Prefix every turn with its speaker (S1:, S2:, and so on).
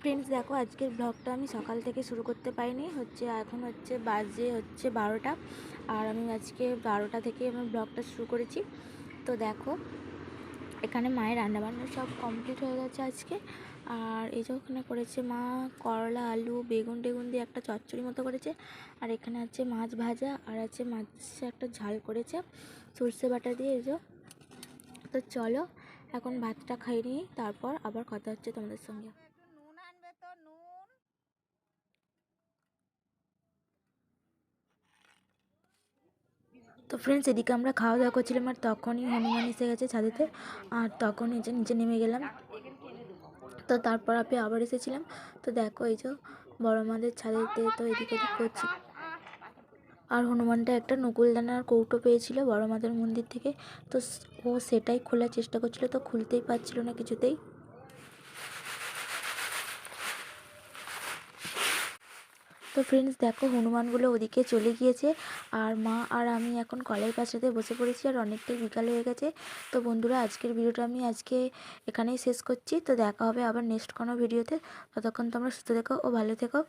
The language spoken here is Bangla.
S1: ফ্রেন্ডস দেখো আজকের ব্লগটা আমি সকাল থেকে শুরু করতে পারিনি, এখন বাজে 12টা। আর আমি আজকে 12টা থেকে আমার ব্লগটা শুরু করেছি। তো দেখো এখানে মায়ের রান্নাবান্না সব কমপ্লিট হয়ে গেছে আজকে। আর এই যে ওখানে করেছে মা করলা আলু বেগুন টেগুন দিয়ে একটা চচ্চড়ি মতো করেছে। আর এখানে আছে মাছ ভাজা, আর আছে মাছে একটা ঝাল করেছে সর্ষে বাটা দিয়ে। এই যে তো চলো এখন ভাতটা খাই নিই, তারপর আবার কথা হচ্ছে তোমাদের সঙ্গে। তো ফ্রেন্ডস এদিকে আমরা খাওয়া দাওয়া করছিলাম, আর তখনই হনুমান এসে গেছে ছাদেতে। আর তখন এই যে নিচে নেমে গেলাম। তো তারপর আমি আবার এসেছিলাম। তো দেখো এই যে বড় মাদের ছাদেতে তো এদিক ওদিক করছি। আর হনুমানটা একটা নকুলদানার কৌটো পেয়েছিল বড় মাদের মন্দির থেকে। তো ও সেটাই খোলার চেষ্টা করছিল, তো খুলতেই পারছিল না কিছুতেই। তো ফ্রেন্ডস দেখো হনুমানগুলো ওদিকে চলে গিয়েছে, আর মা আর আমি এখন কলের পাশে বসে পড়েছি, আর অনেকটাই বিকাল হয়ে গেছে। তো বন্ধুরা আজকের ভিডিওটা আমি এখানেই শেষ করছি। তো দেখা হবে আবার নেক্সট কোনো ভিডিওতে। ততক্ষণ তোমরা সুস্থ থেকো ও ভালো থেকো।